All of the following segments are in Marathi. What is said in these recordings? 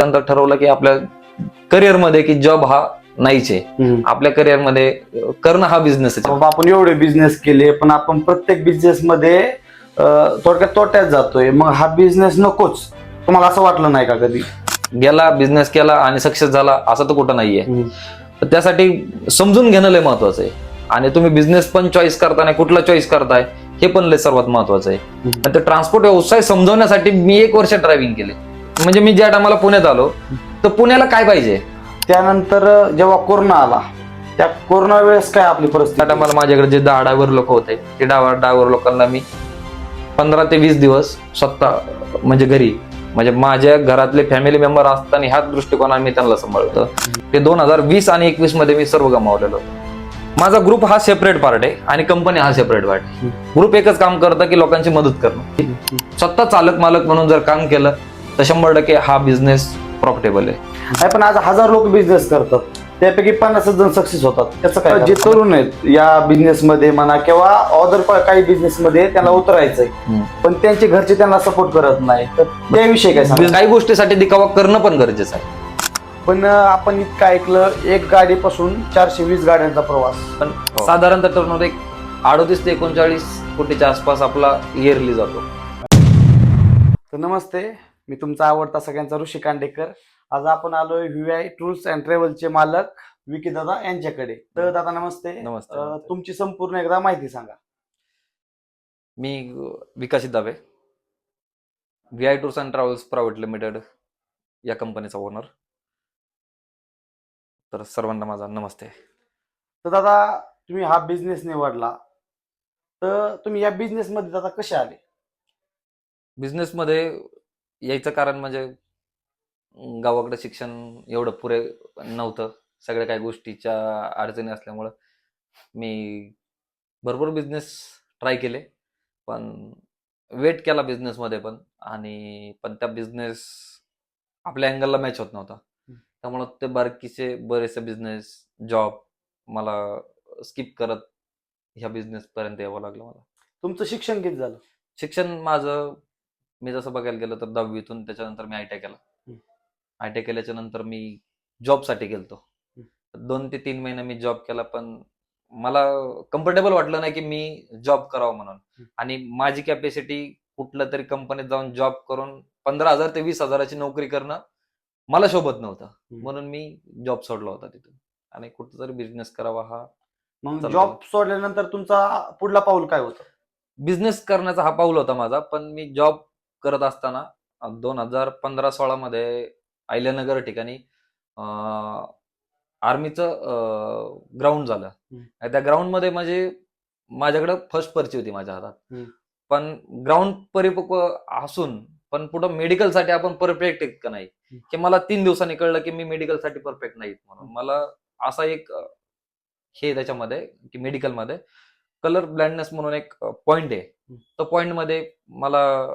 त्यानंतर ठरवलं की आपल्या करिअरमध्ये की जॉब हा नाहीच आहे, आपल्या करिअरमध्ये करणं हा बिझनेस आहे. बाबा आपण एवढे बिझनेस केले पण आपण प्रत्येक बिझनेस मध्ये थोडक्यात तोट्यात जातोय, मग हा बिझनेस नकोच तुम्हाला असं वाटलं नाही का कधी? गेला बिझनेस केला आणि सक्सेस झाला असं तर कुठं नाहीये. तर त्यासाठी समजून घेणं लय महत्वाचं आहे. आणि तुम्ही बिझनेस पण चॉईस करताना कुठला चॉईस करताय हे पण लय सर्वात महत्वाचं आहे. आणि ते ट्रान्सपोर्ट व्यवसाय समजवण्यासाठी मी 1 वर्ष ड्रायव्हिंग केले. म्हणजे मी ज्या टायमाला पुण्यात आलो तर पुण्याला काय पाहिजे, त्यानंतर जेव्हा कोरोना आला त्या कोरोना वेळेस काय आपली त्या परिस्थिती? टायमाला माझ्याकडे जे 10 ड्रायव्हर लोक होते ते ड्रायव्हर लोकांना मी 15 ते 20 दिवस स्वतः म्हणजे घरी, म्हणजे माझ्या घरातले फॅमिली मेंबर असताना ह्याच दृष्टिकोनाने मी त्यांना सांभाळतो. ते 2020 आणि 21 मध्ये मी सर्व गमावलेलं होतं. माझा ग्रुप हा सेपरेट पार्ट आहे आणि कंपनी हा सेपरेट पार्ट आहे. ग्रुप एकच काम करतं की लोकांची मदत करणं. स्वतः चालक मालक म्हणून जर काम केलं तर 100% हा बिझनेस प्रॉफिटेबल आहे. पण आज 1000 लोक बिझनेस करतात, त्यापैकी 50 जण सक्सेस होतात. त्याचं काय? जे तरुण आहेत या बिझनेस मध्ये म्हणा किंवा अदर काही बिझनेस मध्ये त्यांना उतरायचंय पण त्यांचे घरचे त्यांना सपोर्ट करत नाही, तर त्याविषयी काय सांगा? काही गोष्टीसाठी दिखावा करणं पण गरजेचं आहे. पण आपण इतकं ऐकलं, एक गाडीपासून 420 गाड्यांचा प्रवास. पण साधारणतः टर्नओव्हर एक 38 ते 39 कोटीच्या आसपास आपला इयरली जातो. तर नमस्ते, मी तुमचा आवडता सगळ्यांचा ऋषी कांडेकर. आज आपण आलोय VI टूर्स अँड ट्रॅव्हलचे मालक विकी दादा यांच्याकडे. तर दादा नमस्ते. नमस्ते. तुमची संपूर्ण एकदा माहिती सांगा. मी विकासित दावे, VI tours and travels private limited या कंपनीचा ओनर. तर सर्वांना माझा नमस्ते. तर दादा तुम्ही हा बिझनेस निवडला, तर तुम्ही या बिझनेस मध्ये दादा कसे आले? बिझनेसमध्ये यायचं कारण म्हणजे गावाकडे शिक्षण एवढं पुरे नव्हतं. सगळ्या काही गोष्टीच्या अडचणी असल्यामुळं मी भरपूर बिझनेस ट्राय केले, पण वेट केला बिझनेसमध्ये पण त्या बिझनेस आपल्या अँगलला मॅच होत नव्हता. त्यामुळं ते बरेचसे बिझनेस जॉब मला स्किप करत ह्या बिझनेस पर्यंत यावं लागलं मला. तुमचं शिक्षण किती झालं? शिक्षण माझं, मी जसं बघायला गेलं तर 10वीतून त्याच्यानंतर मी ITI केला. ITI केल्याच्या नंतर मी जॉबसाठी गेलतो. 2 ते 3 महिने मी जॉब केला, पण मला कम्फर्टेबल वाटलं नाही की मी जॉब करावं म्हणून. आणि माझी कॅपॅसिटी कुठल्या तरी कंपनीत जाऊन जॉब करून 15,000 ते 20,000ची नोकरी करणं मला शोभत नव्हतं. म्हणून मी जॉब सोडला होता तिथून आणि कुठेतरी बिझनेस करावा हा. मग जॉब सोडल्यानंतर तुमचा पुढला पाऊल काय होतं? बिझनेस करण्याचा हा पाऊल होता माझा. पण मी जॉब करत असताना 2015-16 मध्ये अहिल्यानगर ठिकाणी आर्मीचं ग्राउंड झालं. त्या ग्राउंड मध्ये म्हणजे माझ्याकडे फर्स्ट पर्ची होती माझ्या हातात. पण ग्राउंड परिपक्व असून पण पुढं मेडिकलसाठी आपण परफेक्ट आहेत का नाही, की मला 3 दिवसांनी कळलं की मी मेडिकलसाठी परफेक्ट नाहीत. म्हणून मला असा एक हे त्याच्यामध्ये की मेडिकलमध्ये कलर ब्लाइंडनेस म्हणून एक पॉइंट आहे. तो पॉइंट मध्ये मला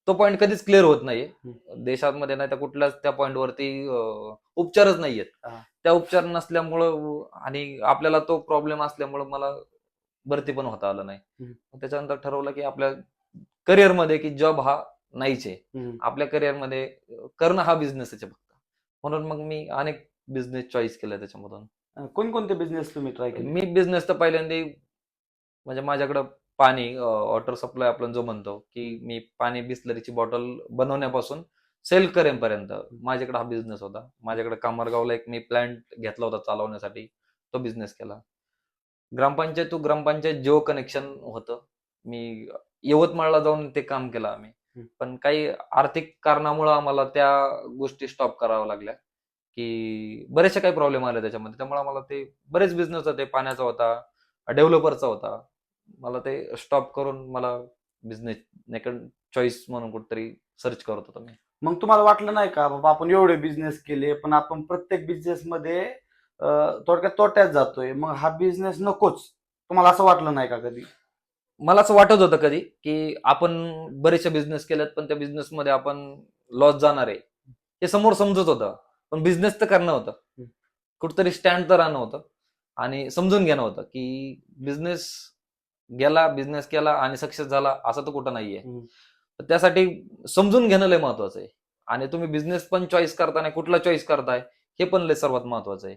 तो पॉइंट कधीच क्लिअर होत नाहीये देशामध्ये, नाही तर कुठल्याच त्या पॉइंट वरती उपचारच नाहीयेत. त्या उपचार नसल्यामुळं आणि आपल्याला तो प्रॉब्लेम असल्यामुळं मला भरती पण होता आलं नाही. त्याच्यानंतर ठरवलं की आपल्या करिअरमध्ये की जॉब हा नाहीच आहे, आपल्या करिअरमध्ये करणं हा बिझनेस आहे फक्त. म्हणून मग मी अनेक बिझनेस चॉईस केले त्याच्यामधून. कोणकोणते बिझनेस तुम्ही ट्राय केले? मी बिझनेस तर पहिल्यांदा म्हणजे माझ्याकडं पाणी वॉटर सप्लाय आपण जो म्हणतो की मी पाणी बिस्लरीची बॉटल बनवण्यापासून सेल करेपर्यंत माझ्याकडे हा बिझनेस होता. माझ्याकडे कामरगावला एक मी प्लांट घेतला होता चालवण्यासाठी, तो बिझनेस केला. ग्रामपंचायत जिओ कनेक्शन होतं, मी यवतमाळला जाऊन ते काम केलं आम्ही. पण काही आर्थिक कारणामुळे आम्हाला त्या गोष्टी स्टॉप कराव्या लागल्या की बरेचसे काही प्रॉब्लेम आले त्याच्यामध्ये. त्यामुळे आम्हाला ते बरेच बिझनेस होते, पाण्याचा होता, डेव्हलपरचा होता. मला ते स्टॉप करून मला बिझनेस नेकंड चॉईस म्हणून कुठेतरी सर्च करत होतो मी. मग तुम्हाला वाटलं नाही का बाबा आपण एवढे बिझनेस केले पण आपण प्रत्येक बिझनेस मध्ये थोडक्यात तोट्यात जातोय, मग हा बिझनेस नकोच तुम्हाला असं वाटलं नाही का कधी? मला असं वाटत होतं कधी की आपण बरेचसे बिझनेस केलेत पण त्या बिझनेसमध्ये आपण लॉस जाणार आहे हे समोर समजत होतं. पण बिझनेस तर करणं होतं, कुठतरी स्टँड तर राहणं होतं आणि समजून घेणं होतं की बिझनेस केला आणि सक्सेस झाला असं तर कुठं नाहीये. तर त्यासाठी समजून घेणं लय महत्वाचं आहे. आणि तुम्ही बिझनेस पण चॉईस करताना कुठला चॉईस करताय हे पण लय सर्वात महत्वाचं आहे.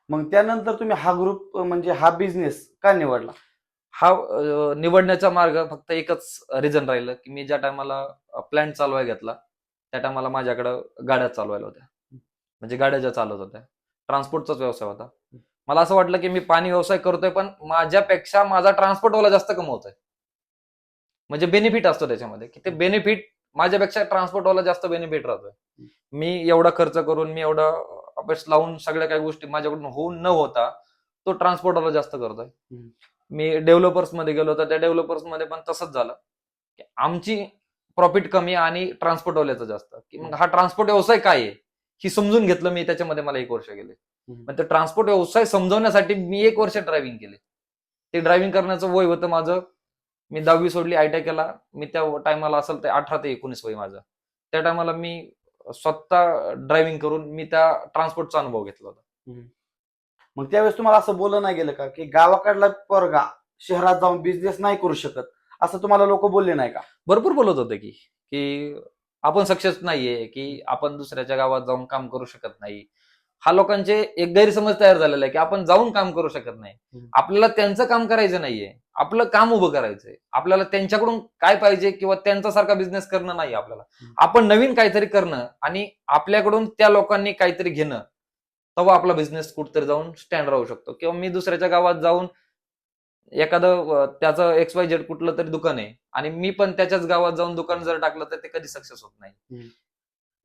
मग त्यानंतर तुम्ही हा ग्रुप म्हणजे हा बिझनेस का निवडला? हा निवडण्याचा मार्ग फक्त एकच रिझन राहिलं की मी ज्या टायमाला प्लॅन चालवायला घेतला त्या टायमाला माझ्याकडं गाड्या चालवायला होत्या, म्हणजे गाड्या ज्या चालत होत्या, ट्रान्सपोर्टचाच व्यवसाय होता. मला असं वाटलं की मी पाणी व्यवसाय करतोय पण माझ्यापेक्षा माझा ट्रान्सपोर्टवाला जास्त कमवतोय, म्हणजे बेनिफिट असतो त्याच्यामध्ये की ते बेनिफिट माझ्यापेक्षा ट्रान्सपोर्टवाला जास्त बेनिफिट राहतोय. मी एवढा खर्च करून मी एवढा अभ्यास लावून सगळ्या काही गोष्टी माझ्याकडून होऊन न होता तो ट्रान्सपोर्टवाला जास्त करतोय. मी डेव्हलपर्स मध्ये गेलो तर त्या डेव्हलपर्स मध्ये पण तसंच झालं की आमची प्रॉफिट कमी आणि ट्रान्सपोर्टवाल्याचं जास्त, की मग हा ट्रान्सपोर्ट व्यवसाय काय आहे ही समजून घेतलं मी. त्याच्यामध्ये मला 1 वर्ष गेले. मग ते ट्रान्सपोर्ट व्यवसाय समजवण्यासाठी मी 1 वर्ष ड्रायव्हिंग केले. ते ड्रायव्हिंग करण्याचं वय होतं माझं, मी 10वी सोडली, आयटीआय केला. मी त्या टायमाला असेल ते 18 ते 19 वय माझं. त्या टायमाला मी स्वतः ड्रायव्हिंग करून मी त्या ट्रान्सपोर्टचा अनुभव घेतला होता. मग त्यावेळेस तुम्हाला असं बोललं नाही गेलं का की गावाकडला पोरगा शहरात जाऊन बिझनेस नाही करू शकत, असं तुम्हाला लोक बोलले नाही का? भरपूर बोलत होते की आपण सक्सेस नाहीये, की आपण दुसऱ्याच्या गावात जाऊन काम करू शकत नाही. हा लोकांचे एक गैरसमज तयार झालेला आहे की आपण जाऊन काम करू शकत नाही. आपल्याला त्यांचं काम करायचं नाहीये, आपलं काम उभं करायचंय. आपल्याला त्यांच्याकडून काय पाहिजे किंवा त्यांच्यासारखा बिझनेस करणं नाही आपल्याला. आपण नवीन काहीतरी करणं आणि आपल्याकडून त्या लोकांनी काहीतरी घेणं, तेव्हा आपला बिझनेस कुठेतरी जाऊन स्टँड राहू शकतो. किंवा मी दुसऱ्याच्या गावात जाऊन एखादं त्याचं XYZ कुठलं तरी दुकान आहे आणि मी पण त्याच्याच गावात जाऊन दुकान जर टाकलं तर ते कधी सक्सेस होत नाही.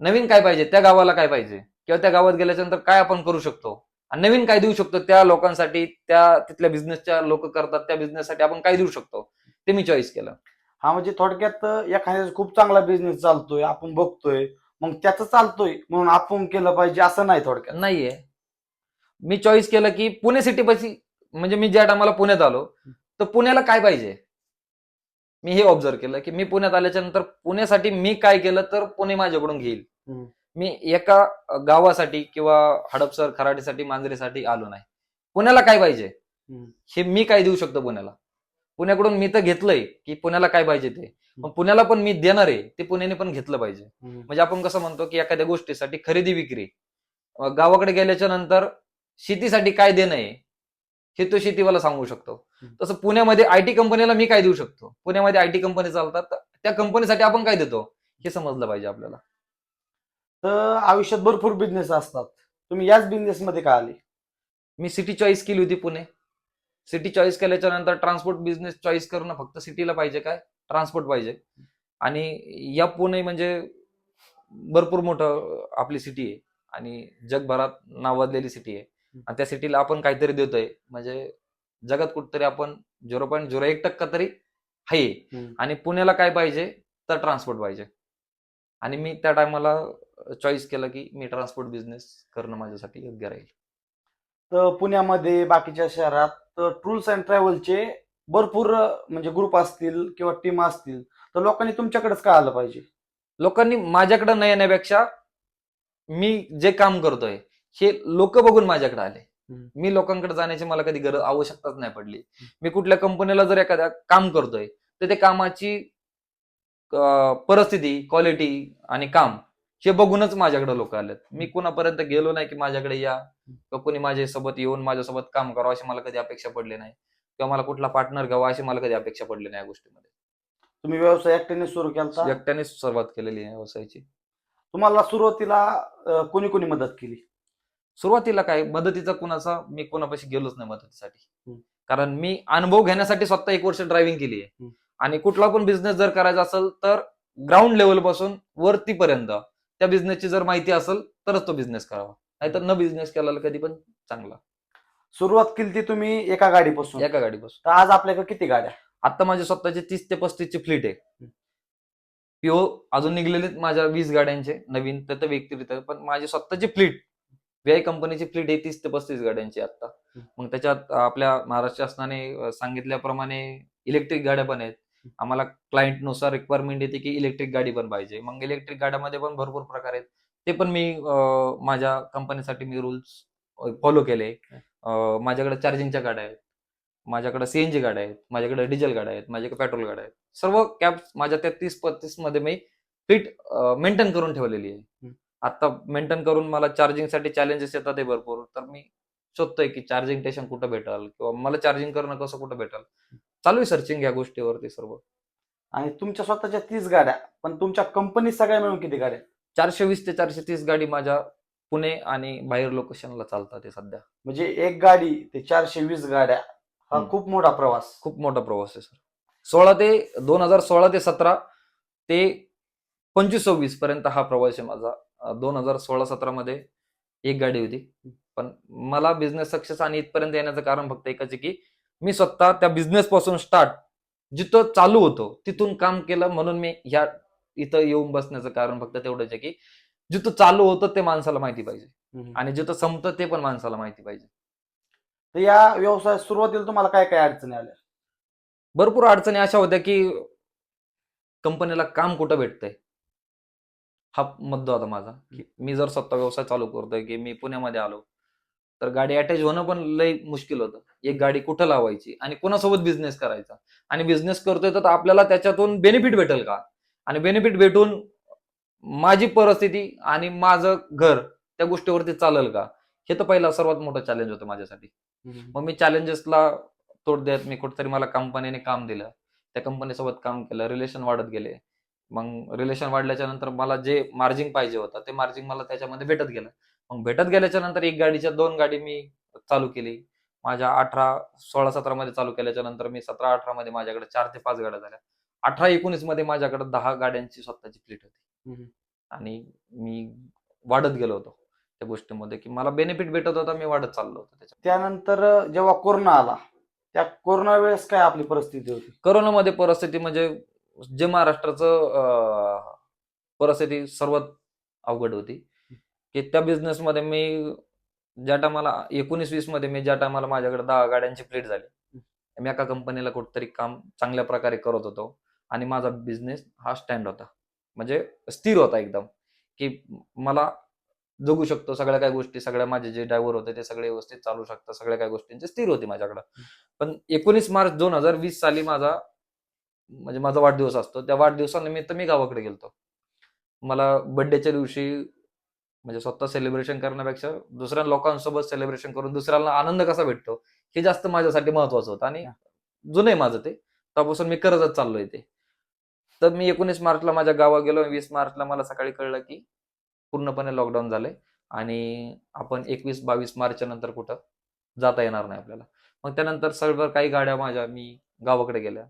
नवीन काय पाहिजे, त्या गावाला काय पाहिजे किंवा त्या गावात गेल्याच्यानंतर काय आपण करू शकतो आणि नवीन काय देऊ शकतो त्या लोकांसाठी, त्या तिथल्या बिझनेसच्या लोक करतात त्या बिझनेससाठी आपण काय देऊ शकतो ते मी चॉईस केलं. हा म्हणजे थोडक्यात एखाद्याचा खूप चांगला बिझनेस चालतोय, आपण बघतोय, मग त्याचं चालतोय म्हणून आपण केलं पाहिजे असं नाही थोडक्यात. नाहीये, मी चॉईस केलं की पुणे सिटी पाशी, म्हणजे मी ज्या टायमाला पुण्यात आलो तर पुण्याला काय पाहिजे मी हे ऑब्झर्व केलं की मी पुण्यात आल्याच्या नंतर पुण्यासाठी मी काय केलं तर पुणे माझ्याकडून घेईल. मी एका गावासाठी किंवा हडपसर खराडीसाठी मांजरीसाठी आलो नाही. पुण्याला काय पाहिजे हे मी काय देऊ शकतो पुण्याला. पुण्याकडून मी तर घेतलंय की पुण्याला काय पाहिजे ते, मग पुण्याला पण मी देणार आहे ते पुण्याने पण घेतलं पाहिजे. म्हणजे आपण कसं म्हणतो की एखाद्या गोष्टीसाठी खरेदी विक्री, गावाकडे गेल्याच्या नंतर शेतीसाठी काय देणं आहे हे तो शेतीवाला सांगू शकतो. तसं पुण्यामध्ये आयटी कंपनीला मी काय देऊ शकतो, पुण्यामध्ये आयटी कंपनी चालतात, त्या कंपनीसाठी आपण काय देतो हे समजलं पाहिजे आपल्याला. तर आयुष्यात भरपूर बिझनेस असतात, तुम्ही याच बिझनेस मध्ये का आले? मी सिटी चॉईस केली होती पुणे. सिटी चॉईस केल्याच्या नंतर ट्रान्सपोर्ट बिझनेस चॉईस करणं फक्त सिटीला पाहिजे काय, ट्रान्सपोर्ट पाहिजे. आणि या पुणे म्हणजे भरपूर मोठं आपली सिटी आहे आणि जगभरात नावाजलेली सिटी आहे आणि त्या सिटीला आपण काहीतरी देतोय म्हणजे जगात कुठतरी आपण 0.01% तरी आहे. आणि पुण्याला काय पाहिजे तर ट्रान्सपोर्ट पाहिजे आणि मी त्या टायमाला चॉईस केलं की मी ट्रान्सपोर्ट बिझनेस करणं माझ्यासाठी योग्य राहील. तर पुण्यामध्ये बाकीच्या शहरात टूर्स अँड ट्रॅव्हलचे भरपूर म्हणजे ग्रुप असतील किंवा टीम असतील, तर लोकांनी तुमच्याकडेच का आलं पाहिजे? लोकांनी माझ्याकडे न येण्यापेक्षा मी जे काम करतोय हे लोक बघून माझ्याकडे आले. मी लोकांकडे जाण्याची मला कधी गरज आवश्यकताच नाही पडली. मी कुठल्या कंपनीला जर एखाद्या काम करतोय तर ते कामाची परिस्थिती, क्वालिटी आणि काम हे बघूनच माझ्याकडे लोक आलेत. मी कुणापर्यंत गेलो नाही की माझ्याकडे या किंवा कोणी माझ्यासोबत येऊन माझ्यासोबत काम करावं अशी मला कधी अपेक्षा पडली नाही किंवा मला कुठला पार्टनर घ्यावा अशी मला कधी अपेक्षा पडली नाही या गोष्टीमध्ये. तुम्ही व्यवसाय एकट्याने सुरू केला? एकट्यानेच सुरुवात केलेली आहे व्यवसायाची. तुम्हाला सुरुवातीला कोणी कोणी मदत केली? सुरुवातीला काय मदतीचा कुणाचा मी कोणापाशी गेलोच नाही मदतीसाठी, कारण मी अनुभव घेण्यासाठी स्वतः 1 वर्ष ड्रायव्हिंग केली आहे. आणि कुठला पण बिझनेस जर करायचा असेल तर ग्राउंड लेवल पासून वरतीपर्यंत त्या बिझनेसची जर माहिती असेल तरच तो बिझनेस करावा, नाहीतर न बिझनेस केलेला कधी पण चांगला. सुरुवात केली ती तुम्ही एका गाडीपासून? एका गाडीपासून. तर आज आपल्याकडे किती गाड्या? आता माझी स्वतःची 30 ते 35 ची फ्लीट आहे. पीओ अजून निघलेले माझ्या 20 गाड्यांचे नवीन तर व्यक्तिगत, पण माझी स्वतःची फ्लीट व्हीआय कंपनीची फ्लीट आहे 30 ते 35 गाड्यांची आता. मग त्याच्यात आपल्या महाराष्ट्र शासनाने सांगितल्याप्रमाणे इलेक्ट्रिक गाड्या पण आहेत. आम्हाला क्लायंटनुसार रिक्वायरमेंट येते की इलेक्ट्रिक गाडी पण पाहिजे. मग इलेक्ट्रिक गाड्यामध्ये पण भरपूर प्रकार आहेत, ते पण मी माझ्या कंपनीसाठी मी रूल्स फॉलो केले. माझ्याकडे चार्जिंगच्या गाड्या आहेत, माझ्याकडे सीएनजी गाड्या आहेत, माझ्याकडे डिझेल गाड्या आहेत, माझ्याकडे पेट्रोल गाड्या आहेत. सर्व कॅब माझ्या त्या 30-35 मध्ये मी फिट मेंटेन करून ठेवलेली आहे. आता मेंटेन करून मला चार्जिंगसाठी चॅलेंजेस येतात आहे भरपूर, तर मी शोधतोय की चार्जिंग स्टेशन कुठं भेटल किंवा मला चार्जिंग करणं कसं कुठं भेटल. चालू आहे सर्चिंग या गोष्टीवरती सर्व. आणि तुमच्या स्वतःच्या 30 गाड्या, पण तुमच्या कंपनी सगळ्या मिळून किती गाड्या? 420 ते 430 गाडी माझ्या पुणे आणि बाहेर लोकेशनला चालतात ते सध्या. म्हणजे एक गाडी ते 420 गाड्या, हा खूप मोठा प्रवास. खूप मोठा प्रवास आहे सर. 2016 ते 17 ते 25-26 पर्यंत हा प्रवास आहे माझा. 2016-17 मध्ये एक गाडी होती. पण मला बिझनेस सक्सेस आणि इथपर्यंत येण्याचं कारण फक्त एकच आहे की मी स्वतः त्या बिझनेस पासून स्टार्ट जिथं चालू होतो तिथून काम केलं, म्हणून मी ह्या इथं येऊन बसण्याचं कारण फक्त तेवढंच आहे की जिथं चालू होतं ते माणसाला माहिती पाहिजे आणि जिथं संपतं ते पण माणसाला माहिती पाहिजे. तर या व्यवसायात सुरुवातीला तुम्हाला काय काय अडचणी आल्या? भरपूर अडचणी अशा होत्या की कंपनीला काम कुठं भेटतंय हा मुद्दा होता माझा. की मी जर स्वतः व्यवसाय चालू करतोय की मी पुण्यामध्ये आलो तर गाडी अटॅच होणं पण लय मुश्किल होतं. एक गाडी कुठं लावायची आणि कोणासोबत बिझनेस करायचा, आणि बिझनेस करतोय तर आपल्याला त्याच्यातून बेनिफिट भेटेल का, आणि बेनिफिट भेटून माझी परिस्थिती आणि माझं घर त्या गोष्टीवरती चालेल का, हे तर पहिला सर्वात मोठं चॅलेंज होतं माझ्यासाठी. मग मी चॅलेंजेसला तोड देत मी कुठेतरी मला कंपनीने काम दिलं, त्या कंपनीसोबत काम केलं, रिलेशन वाढत गेले. मग रिलेशन वाढल्याच्या नंतर मला जे मार्जिन पाहिजे होतं ते मार्जिन मला त्याच्यामध्ये भेटत गेलं. मग भेटत गेल्याच्या नंतर एक गाडीच्या 2 गाडी मी चालू केली. माझ्या 16-17 मध्ये चालू केल्याच्या नंतर मी 17-18 मध्ये माझ्याकडे 4 ते 5 गाड्या झाल्या. 18-19 मध्ये माझ्याकडे 10 गाड्यांची स्वतःची फ्लीट होती. आणि मी वाढत गेलो होतो त्या गोष्टीमध्ये की मला बेनिफिट भेटत होता, मी वाढत चाललो होतो त्याच्यात. त्यानंतर जेव्हा कोरोना आला, त्या कोरोना वेळेस काय आपली परिस्थिती होती? कोरोनामध्ये परिस्थिती म्हणजे जे महाराष्ट्राचं परिस्थिती सर्वात अवघड होती की त्या बिझनेसमध्ये मी ज्या टायमाला 19-20 मध्ये मी ज्या टायमाला माझ्याकडे 10 गाड्यांची फ्लीट झाली, मी एका कंपनीला कुठेतरी काम चांगल्या प्रकारे करत होतो आणि माझा बिझनेस हा स्टँड होता, म्हणजे स्थिर होता एकदम, की मला जगू शकतो सगळ्या काही गोष्टी, सगळ्या माझे जे ड्रायव्हर होते ते सगळे व्यवस्थित चालू शकतात, सगळ्या काही गोष्टींची स्थिर होती माझ्याकडे. पण 19 मार्च 2020 साली म्हणजे माझा वाढदिवस असतो, त्या वाढदिवसानिमित्त मी गावाकडे गेलतो. मला बर्थडेच्या दिवशी म्हणजे स्वतः सेलिब्रेशन करण्यापेक्षा दुसऱ्या लोकांसोबत सेलिब्रेशन करून दुसऱ्याला आनंद कसा भेटतो हे जास्त माझ्यासाठी महत्वाचं होतं, आणि जुनं आहे माझं ते, त्यापासून मी करतच चाललोय ते. तर मी 19 मार्चला माझ्या गावा गेलो. 20 मार्चला मला सकाळी कळलं की पूर्णपणे लॉकडाऊन झालंय आणि आपण 21-22 मार्चच्या नंतर कुठं जाता येणार नाही आपल्याला. मग त्यानंतर सर्व काही गाड्या माझ्या मी गावाकडे गेल्या,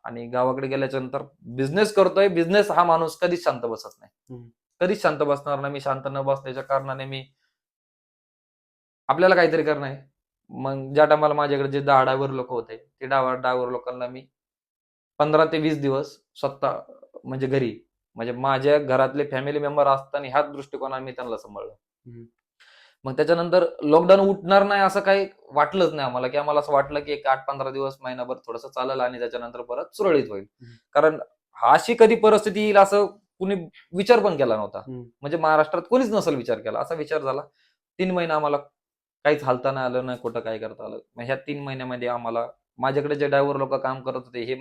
आणि गावाकडे गेल्याच्या नंतर बिझनेस करतोय. बिझनेस हा माणूस कधीच शांत बसत नाही, कधीच शांत बसणार नाही. मी शांत न बसण्याच्या कारणाने मी आपल्याला काहीतरी करणं आहे. मग ज्या टायमाला माझ्याकडे जे 10 ड्रायव्हर लोक होते, ते ड्रायव्हर लोकांना मी 15 ते 20 दिवस स्वतः म्हणजे घरी, म्हणजे माझ्या घरातले फॅमिली मेंबर असताना ह्याच दृष्टिकोनाने मी त्यांना सांभाळलं. मग त्याच्यानंतर लॉकडाऊन उठणार नाही असं काही वाटलंच नाही आम्हाला, की आम्हाला असं वाटलं की एक 8-15 दिवस महिनाभर थोडंसं चालेल आणि त्याच्यानंतर परत सुरळीत होईल. कारण अशी कधी परिस्थिती येईल असं कुणी विचार पण केला नव्हता. म्हणजे महाराष्ट्रात कोणीच नसेल विचार केला, असा विचार झाला. 3 महिने आम्हाला काहीच हालता नाही आलं, नाही कुठं काय करता आलं. मग ह्या 3 महिन्यामध्ये आम्हाला माझ्याकडे जे ड्रायव्हर लोक काम करत होते हे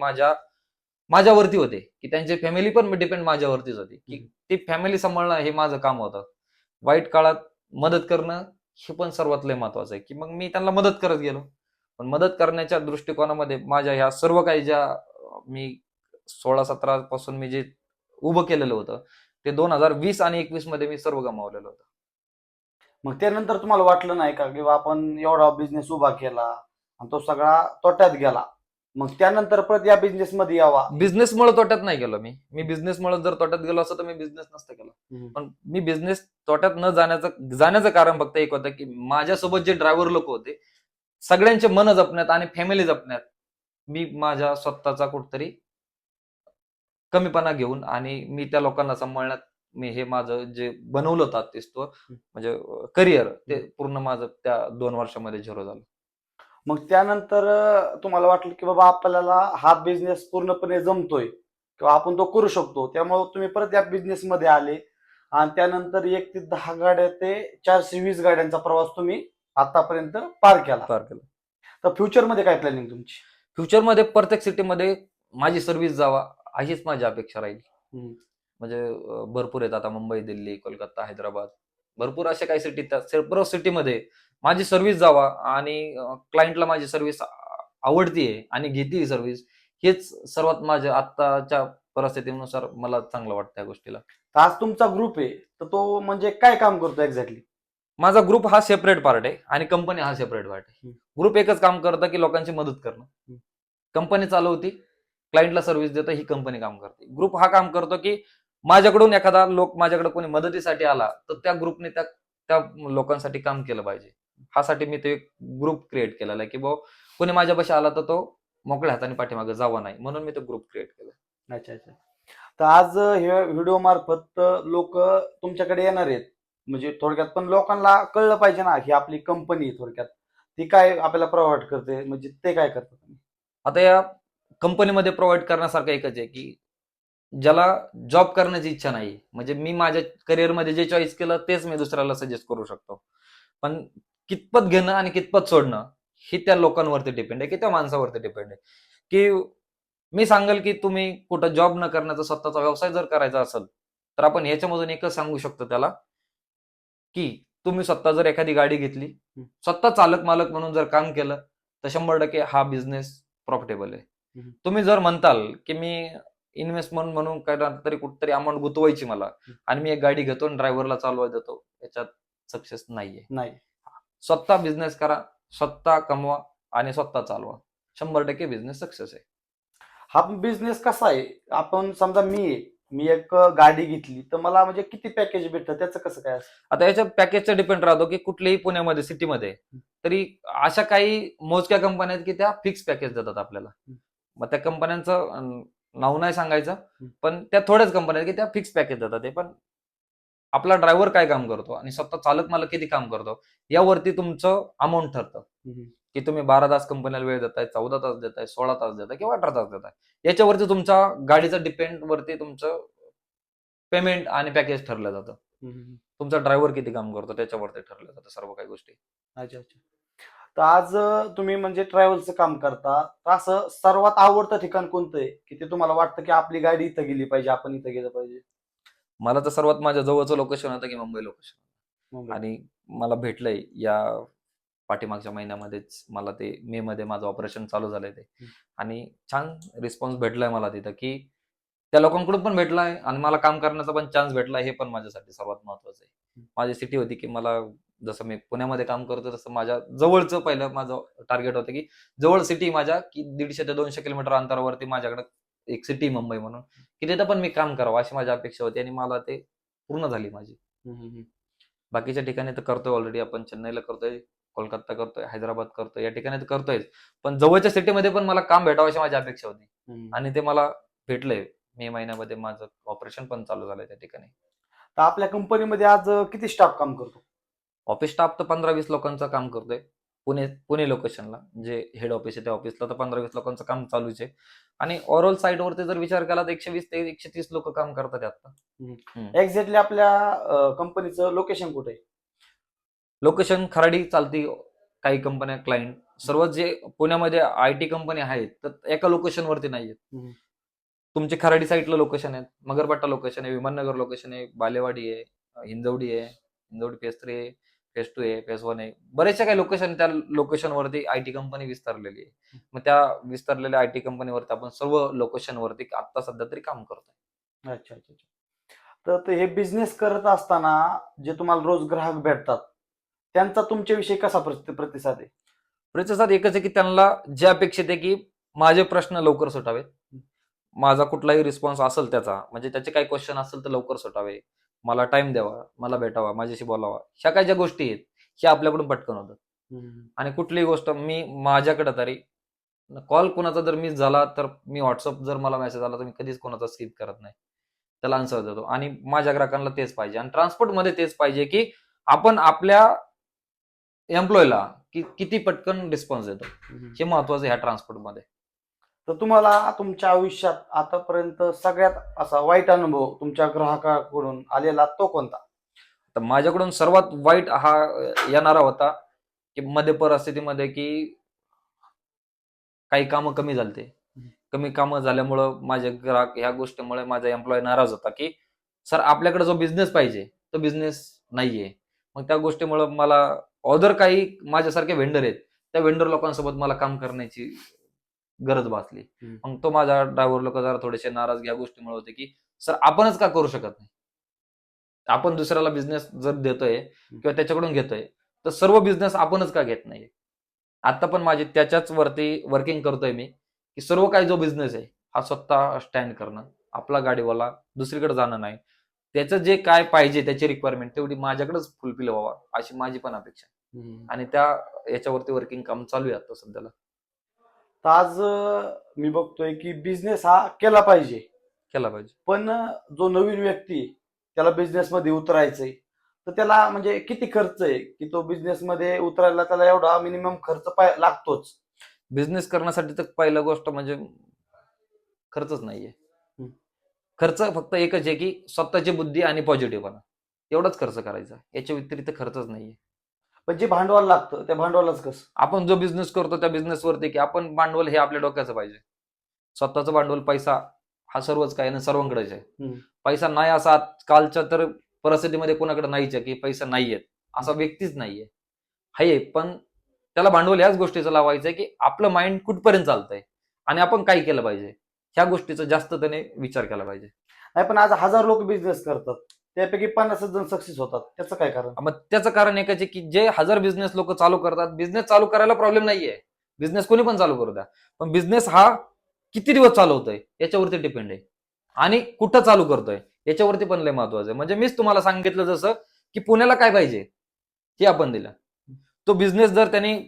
माझ्यावरती होते, की त्यांची फॅमिली पण डिपेंड माझ्यावरतीच होती, की ती फॅमिली सांभाळणं हे माझं काम होतं. वाईट काळात मदत करणं हे पण सर्वात लय महत्वाचं आहे, की मग मी त्यांना मदत करत गेलो. पण मदत करण्याच्या दृष्टिकोनामध्ये माझ्या ह्या सर्व काही ज्या मी 16-17 पासून मी जे उभं केलेलं होतं ते 2020 आणि 21 मध्ये मी सर्व गमावलेलं होतं. मग त्यानंतर तुम्हाला वाटलं नाही का, किंवा आपण एवढा बिझनेस उभा केला आणि तो सगळा तोट्यात गेला, मग त्यानंतर परत या बिझनेस मध्ये यावा? बिझनेसमुळे तोट्यात नाही गेलो मी बिझनेसमुळे जर तोट्यात गेलो असतो तर मी बिझनेस नसतं केला. पण मी बिझनेस तोट्यात न जाण्याचं कारण फक्त एक होतं, की माझ्यासोबत जे ड्रायव्हर लोक होते सगळ्यांचे मन जपण्यात आणि फॅमिली जपण्यात मी माझ्या स्वतःचा कुठतरी कमीपणा घेऊन आणि मी त्या लोकांना सांभाळण्यात मी हे माझं जे बनवलं होतं तेच म्हणजे करिअर ते पूर्ण माझं त्या 2 वर्षामध्ये झिरो झालं. मग त्यानंतर तुम्हाला वाटलं की बाबा आपल्याला हा बिझनेस पूर्णपणे जमतोय किंवा आपण तो करू शकतो, त्यामुळे तुम्ही परत या बिझनेस मध्ये आले आणि त्यानंतर 1 ते 10 गाड्या ते 420 गाड्यांचा प्रवास तुम्ही आतापर्यंत पार केला. तर फ्युचर मध्ये काय प्लॅनिंग तुमची? फ्युचरमध्ये प्रत्येक सिटीमध्ये माझी सर्व्हिस जावा अशीच माझी अपेक्षा राहील. म्हणजे भरपूर आहेत आता, मुंबई, दिल्ली, कोलकाता, हैदराबाद, भरपूर अशा काही सिटी, त्या सर्व सिटीमध्ये माझी सर्व्हिस जावा आणि क्लायंटला माझी सर्व्हिस आवडतीये आणि घेते सर्व्हिस, हेच सर्वात माझ्या आत्ताच्या परिस्थितीनुसार मला चांगलं वाटतं या गोष्टीला. तर आज तुमचा ग्रुप आहे, तर तो म्हणजे काय काम करतो एक्झॅक्टली? माझा ग्रुप हा सेपरेट पार्ट आहे आणि कंपनी हा सेपरेट पार्ट आहे. ग्रुप एकच काम करतं की लोकांची मदत करणं. कंपनी चालवती, क्लायंटला सर्व्हिस देतं, ही कंपनी काम करते. ग्रुप हा काम करतो की माझ्याकडून एखादा लोक माझ्याकडे कोणी मदतीसाठी आला तर त्या ग्रुपने त्या त्या लोकांसाठी काम केलं पाहिजे. ह्यासाठी मी ते एक ग्रुप क्रिएट केलेला आहे की बाबा कोणी माझ्यापाशी आला तर तो मोकळ्या हाताने पाठीमागे जावा नाही, म्हणून मी तो ग्रुप क्रिएट केला. अच्छा अच्छा. तर आज हे व्हिडिओ मार्फत लोक तुमच्याकडे येणार आहेत, म्हणजे थोडक्यात पण लोकांना कळलं पाहिजे ना ही आपली कंपनी थोडक्यात ती काय आपल्याला प्रोव्हाइड करते, म्हणजे ते काय करतात तुम्ही? आता या कंपनीमध्ये प्रोव्हाइड करण्यासारखं एकच आहे की ज्याला जॉब करण्याची इच्छा नाही, म्हणजे मी माझ्या करिअरमध्ये जे चॉईस केलं तेच मी दुसऱ्याला सजेस्ट करू शकतो. पण कितपत घेणं आणि कितपत सोडणं हे त्या लोकांवरती डिपेंड आहे, की त्या माणसावरती डिपेंड आहे. की मी सांगेल की तुम्ही कुठं जॉब न करण्याचा स्वतःचा व्यवसाय जर करायचा असेल, तर आपण ह्याच्यामधून एकच सांगू शकतो त्याला, की तुम्ही स्वतः जर एखादी गाडी घेतली, स्वतः चालक मालक म्हणून जर काम केलं, तर 100% हा बिझनेस प्रॉफिटेबल आहे. तुम्ही जर म्हणताल की मी इन्व्हेस्टमेंट म्हणून काय तरी कुठतरी अमाऊंट गुंतवायची मला आणि मी एक गाडी घेतो आणि ड्रायव्हरला चालवा देतो, याच्यात सक्सेस नाहीये. नाही. स्वतः बिझनेस करा, स्वतः कमवा आणि स्वतः चालवा, 100% बिझनेस सक्सेस आहे. हा बिझनेस कसा आहे, आपण समजा मी एक गाडी घेतली तर मला म्हणजे किती पॅकेज भेटतं, त्याचं कसं काय असतं? आता याच्या पॅकेजचा डिपेंड राहतो की कुठल्याही पुण्यामध्ये सिटीमध्ये तरी अशा काही मोजक्या कंपन्या आहेत की त्या फिक्स पॅकेज देतात आपल्याला. मग त्या कंपन्यांचं नाव नाही सांगायचं, पण त्या थोड्याच कंपन्या आहेत की त्या फिक्स पॅकेज देतात. ते पण आपला ड्रायव्हर काय काम करतो आणि स्वतः चालक मालक किती काम करतो यावरती तुमचं अमाऊंट ठरतं. की तुम्ही 12 तास कंपनीला वेळ देताय, 14 तास देताय, 16 तास देताय किंवा 18 तास देताय. याच्यावरती तुमच्या गाडीचा डिपेंड वरती तुमचं पेमेंट आणि पॅकेज ठरलं जातं. तुमचा ड्रायव्हर किती काम करतो त्याच्यावरती ठरलं जातं सर्व काही गोष्टी. अच्छा अच्छा. तर आज तुम्ही म्हणजे ट्रॅव्हलचं काम करता, तर असं सर्वात आवडतं ठिकाण कोणतं आहे की ते तुम्हाला वाटतं की आपली गाडी इथं गेली पाहिजे, आपण इथं गेलं पाहिजे? मला तर सर्वात माझ्या जवळचं लोकेशन होतं की मुंबई लोकेशन. मुंबई. आणि मला भेटलंय या पाठीमागच्या महिन्यामध्येच, मला ते मे मध्ये माझं ऑपरेशन चालू झालंय ते. आणि छान रिस्पॉन्स भेटलाय मला तिथं, की त्या लोकांकडून पण भेटलाय आणि मला काम करण्याचा पण चान्स भेटलाय, हे पण माझ्यासाठी सर्वात महत्वाचं आहे. माझी सिटी होती की मला, जसं मी पुण्यामध्ये काम करतो तसं माझ्या जवळचं पहिलं माझं टार्गेट होतं की जवळ सिटी माझ्या की 150 ते 200 किलोमीटर अंतरावरती माझ्याकडे एक सिटी मुंबई म्हणून, की तिथं पण मी काम करावं अशी माझी अपेक्षा होती आणि मला ते पूर्ण झाली माझी. बाकीच्या ठिकाणी तर करतोय ऑलरेडी, आपण चेन्नईला करतोय, कोलकाता करतोय, हैदराबाद करतोय, या ठिकाणी तर करतोय. पण जवळच्या सिटीमध्ये पण मला काम भेटावं अशी माझी अपेक्षा होती आणि ते मला भेटलंय. मे महिन्यामध्ये माझं ऑपरेशन पण चालू झालंय त्या ठिकाणी. तर आपल्या कंपनीमध्ये आज किती स्टाफ काम करतो? ऑफिस स्टाफ तर 15-20 लोकांचं काम करतोय. पुणे लोकेशनला जे हेड ऑफिस आहे त्या ऑफिसला तर 15-20 लोकांचं काम चालूच आहे. आणि ओव्हरऑल साईटवरती जर विचार केला तर 120 ते 130 लोक काम करतात आता. एक्झॅक्टली आपल्या कंपनीचं लोकेशन कुठे आहे? लोकेशन खराडी चालती. काही कंपन्या क्लायंट सर्व जे पुण्यामध्ये IT कंपनी आहेत तर एका लोकेशनवरती नाहीयेत. तुमचे खराडी साईडला लोकेशन आहेत, मगरपट्टा लोकेशन आहे, विमाननगर लोकेशन आहे, बालेवाडी आहे, हिंजवडी आहे, हिंजवडी फेज 3 आहे, फेज 2 आहे, फेज 1 आहे. बरेचसे काही लोकेशन, त्या लोकेशनवरती IT कंपनी विस्तारलेली आहे. मग त्या विस्तारलेल्या IT कंपनीवरती आपण सर्व लोकेशनवरती आता सध्या तरी काम करतोय. अच्छा अच्छा अच्छा. तर हे बिझनेस करत असताना जे तुम्हाला रोज ग्राहक भेटतात, त्यांचा तुमच्याविषयी कसा प्रतिसाद आहे? प्रतिसाद एकच आहे की त्यांना जे अपेक्षित आहे की माझे प्रश्न लवकर सुटावेत, माझा कुठलाही रिस्पॉन्स असेल त्याचा, म्हणजे त्याचे काही क्वेश्चन असेल तर लवकर सुटावे, मला टाइम द्यावा, मला भेटावा, माझ्याशी बोलावा, ह्या काही ज्या गोष्टी आहेत ह्या आपल्याकडून पटकन होतात. आणि कुठलीही गोष्ट मी माझ्याकडे तरी कॉल कोणाचा जर मिस झाला तर मी व्हॉट्सअप जर मला मेसेज आला तर मी कधीच कोणाचा स्किप करत नाही, त्याला आन्सर देतो. आणि माझ्या ग्राहकांना तेच पाहिजे आणि ट्रान्सपोर्टमध्ये तेच पाहिजे की आपण आपल्या एम्प्लॉयला किती पटकन रिस्पॉन्स देतो, हे महत्वाचं आहे ह्या ट्रान्सपोर्टमध्ये. तर तुम्हाला तुमच्या आयुष्यात आतापर्यंत सगळ्यात असा वाईट अनुभव तुमच्या ग्राहकाकडून आलेला तो कोणता? तर माझ्याकडून सर्वात वाईट हा येणारा होता की मध्ये परिस्थितीमध्ये की काही कामं कमी झालते. कमी कामं झाल्यामुळं माझे ग्राहक ह्या गोष्टीमुळे माझा एम्प्लॉय नाराज होता की सर आपल्याकडे जो बिझनेस पाहिजे तो बिझनेस नाहीये. मग त्या गोष्टीमुळे मला ऑदर काही माझ्यासारखे व्हेंडर आहेत, त्या व्हेंडर लोकांसोबत मला काम करण्याची गरज भासली. मग तो माझा ड्रायव्हर लोक जरा थोडेसे नाराज या गोष्टीमुळे होते की सर आपणच का करू शकत नाही. आपण दुसऱ्याला बिझनेस जर देतोय किंवा त्याच्याकडून घेतोय तर सर्व बिझनेस आपणच का घेत नाही. आता पण माझी त्याच्याच वरती वर्किंग करतोय मी की सर्व काही जो बिझनेस आहे हा स्वतः स्टँड करणं, आपला गाडीवाला दुसरीकडे जाणं नाही, त्याचं जे काय पाहिजे त्याची रिक्वायरमेंट तेवढी माझ्याकडेच फुलफिल व्हावा अशी माझी पण अपेक्षा आहे. आणि त्या याच्यावरती वर्किंग काम चालू आहे आता सध्याला. तर आज मी बघतोय की बिझनेस हा केला पाहिजे, केला पाहिजे. पण जो नवीन व्यक्ती आहे, त्याला बिझनेस मध्ये उतरायचंय तर त्याला म्हणजे किती खर्च आहे की तो बिझनेस मध्ये उतरायला त्याला एवढा मिनिमम खर्च लागतोच. बिझनेस करण्यासाठी तर पहिला गोष्ट म्हणजे खर्चच नाहीये. खर्च फक्त एकच आहे की स्वतःची बुद्धी आणि पॉझिटिव्हपणा, एवढाच खर्च करायचा, याच्या व्यतिरिक्त खर्चच नाहीये. पण जे भांडवल लागतं त्या भांडवलाच कसं. आपण जो बिझनेस करतो त्या बिझनेसवरती की आपण भांडवल हे आपल्या डोक्याचं पाहिजे. स्वतःचं भांडवल, पैसा हा सर्वच काय ना सर्वांकडेच आहे. पैसा नाही असा आजकालच्या तर परिस्थितीमध्ये कोणाकडे नाहीच आहे की पैसा नाहीये असा व्यक्तीच नाहीये. हाय पण त्याला भांडवल याच गोष्टीचं लावायचंय की आपलं माइंड कुठपर्यंत चालतंय आणि आपण काय केलं पाहिजे ह्या गोष्टीचा जास्त त्याने विचार केला पाहिजे. नाही पण आज 1000 लोक बिझनेस करतात, त्यापैकी 50 जण सक्सेस होतात, त्याचं काय कारण. मग त्याचं कारण एकच आहे की जे 1000 बिझनेस लोक चालू करतात, बिझनेस चालू करायला प्रॉब्लेम नाहीये, बिझनेस कोणी पण चालू करू द्या, पण बिझनेस हा किती दिवस चालवतोय याच्यावरती डिपेंड आहे आणि कुठं चालू करतोय याच्यावरती पण लय महत्वाचं आहे. म्हणजे मीच तुम्हाला सांगितलं जसं की पुण्याला काय पाहिजे हे आपण दिलं. तो बिझनेस जर त्यांनी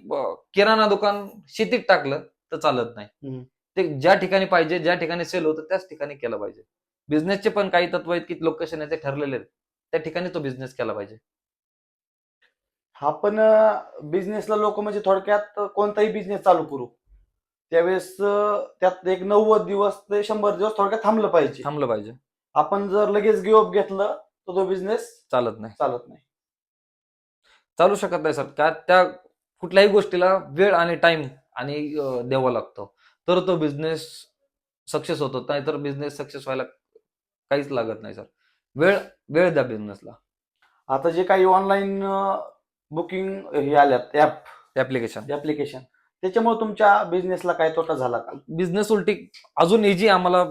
किराणा दुकान शेतीत टाकलं तर चालत नाही. ते ज्या ठिकाणी पाहिजे, ज्या ठिकाणी सेल होतं त्याच ठिकाणी केलं पाहिजे. बिझनेसचे पण काही तत्व आहेत की लोकेशन आहे ते ठरलेले आहेत, त्या ठिकाणी तो बिझनेस केला पाहिजे. हा पण बिझनेसला लोक म्हणजे थोडक्यात कोणताही बिझनेस चालू करू त्यावेळेस त्यात एक 90 दिवस ते 100 दिवस थोडक्यात थांबलं पाहिजे. आपण जर लगेच गिव्ह घेतलं तर तो बिझनेस चालत नाही. चालू शकत नाही सर. त्या कुठल्याही गोष्टीला वेळ आणि टाइम आणि द्यावा लागतो तर तो बिझनेस सक्सेस होतो. नाहीतर बिझनेस सक्सेस व्हायला काहीच लागत नाही सर. वेळ द्या बिझनेसला. आता जे काही ऑनलाईन बुकिंग हे आल्यात ऍप्लिकेशन त्याच्यामुळे तुमच्या बिझनेसला काय तोटा झाला का. बिझनेस उलटी अजून इझी आम्हाला